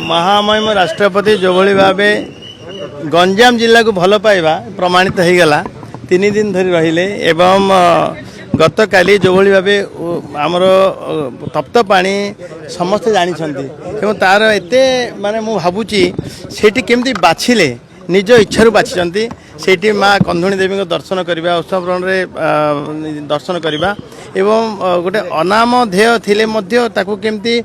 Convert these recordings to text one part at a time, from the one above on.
महामहिम राष्ट्रपति जो भाव गंजाम जिला को भल पाइबा प्रमाणित हो गला 3 दिन धरी रहिले एवं गत काली जो भाव आमर तप्त पानी समस्ते जानी तार एते माने मु भावुची सेठी केमती बाछिले निज इच्छारू बाछिचंती सेठी माँ कंधुणी देवी को दर्शन करवा उत्सवरण दर्शन करवा एवं गोटे अनामधेय थिले मध्य ताकू केमती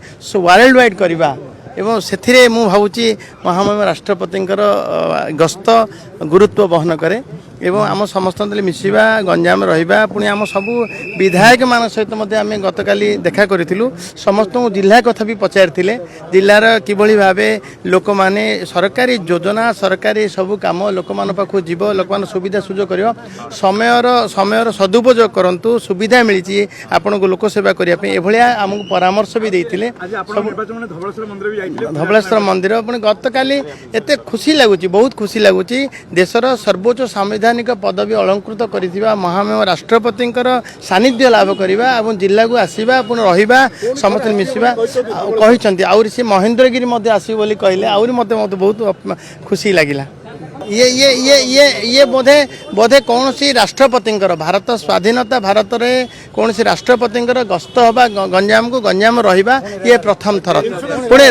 वर्ल्ड वाइड करवा एवं से मु भावुची महामहिम राष्ट्रपति गस्त गुरुत्व बहन करे एवं आम समस्त मिसवा गंजाम रहा पुणी आम सब विधायक मान सहित आम गत काली देखा करूँ समस्त जिला कथा भी पचारि जिलार किभली भाव लोक मैंने सरकारी योजना सरकारी सब कम लोक मान पाखु जीव लोक मान सुविधा सुजोग कर समयर सदुपयोग करूँ सुविधा मिली आपण को लोक सेवा करने भाया आमको परामर्श भी देते धवलेश्वर मंदिर पुणी गत काली एत खुशी लगुच बहुत खुशी लगुच देशर सर्वोच्च संवैधानिक पदवी अलंकृत कर महामहिम राष्ट्रपति सानिध्य लाभ करवा और जिला को आसवा पुणी रहा समस्त मिसवा कहते आउरी सी महेंद्रगिरी आसो बोली कहले आउरी मत बहुत खुशी लगिला ये बोधे बोधे कौन सी राष्ट्रपति भारत स्वाधीनता भारत में कौन सी राष्ट्रपति गस्त हवा गंजाम को गंजाम रहा ये प्रथम थर पुणे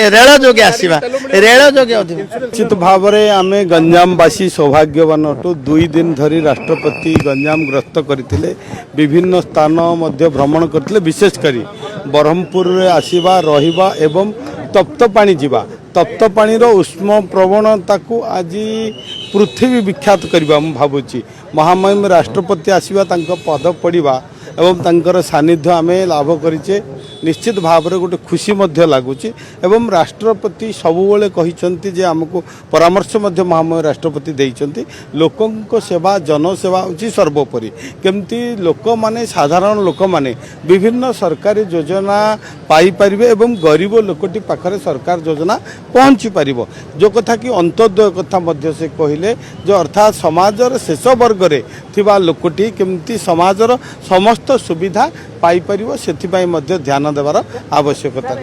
रेल जोगे आसवा रेल जोगे निश्चित भाव में आम गंजामवासी सौभाग्यवान अटू 2 दिन धरी राष्ट्रपति गंजाम ग्रस्त करते विभिन्न स्थान भ्रमण करते विशेषकर ब्रह्मपुर में आसवा रहा एवं तप्त पानी जीवा तप्त पानीर उष्म प्रवणता को आज पृथ्वी विख्यात करवा भावुची महामहिम राष्ट्रपति आसवा पद पड़ा एवं तांकर सानिध्य आम लाभ करिचे निश्चित भाव में गोटे खुशी लगुच एवं राष्ट्रपति सबुबले कहते जे आमको परामर्श महामहिम राष्ट्रपति देइचंती लोकों सेवा जनसेवा होची सर्वोपरि केमती लोक माने साधारण लोक माने विभिन्न सरकारी योजना पाई परिबे एवं गरीब लोकटी पाखरे सरकार योजना पहुँची पारिबो जो कथा कि अंत्योदय कथा मध्य से कहले जो अर्थात समाजर शेष वर्ग रे थिबा लोकटी केमती समाजर समस्त सुविधा पाई परिबो सेथिबाई मध्य ध्यान देवार आवश्यकता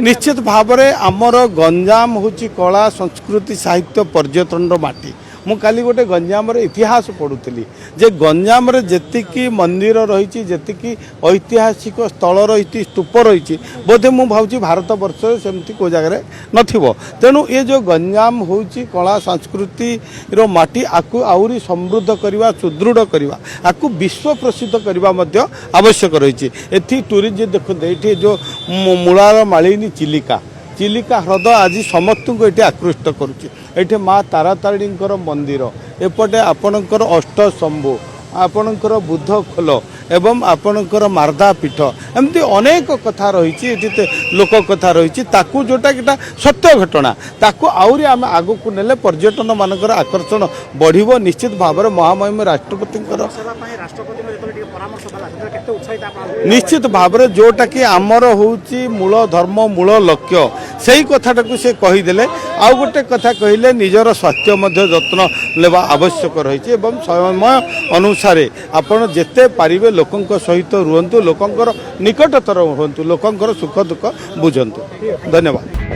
निश्चित भाव में आमर गंजाम होची कला संस्कृति साहित्य पर्यटन माटी मु काली गोटे गंजाम इतिहास पढ़ुली जे गंजाम जेतिकी मंदिर रही जेतिकी ऐतिहासिक स्थल रही स्तूप रही बोधे मु भावुची भारत वर्ष सेमती को जगह नथिबो तेणु ये जो गंजाम होची कला संस्कृति रो माटी आकु आउरी समृद्ध करवा सुदृढ़ करवा आकु विश्व प्रसिद्ध करवा मध्य आवश्यक रही एथि टूरिज्म देखो ये जो मूलार मालिनी चिलिका चिलिका ह्रद आज समस्त को ये आकृष्ट करुच्ची माँ तारातारिणी मंदिर एपटे आपणकर अष्टशंभु आपणकर बुद्ध खोल एवं आपणकर मार्दा पीठ एमती अनेक कथा रही लोक कथा रही जोटा कि सत्य घटना ताकू आउरी आम आग को नेले पर्यटन मानकर आकर्षण बढ़िबो निश्चित भाव में महामहिम राष्ट्रपति निश्चित भाव में जोटा कि आमर होची मूल धर्म मूल लक्ष्य से कथाटा को से कहीदेले आउ गोटे कथा कहले निजर स्वास्थ्य जत्न लेवा आवश्यक रही एवं समय अनुसार आपण जेते पारिबे लोकंक सहित रुहंतु लोकंकर निकटतर हुंतु लोकंकर सुख दुख बुझंतु धन्यवाद।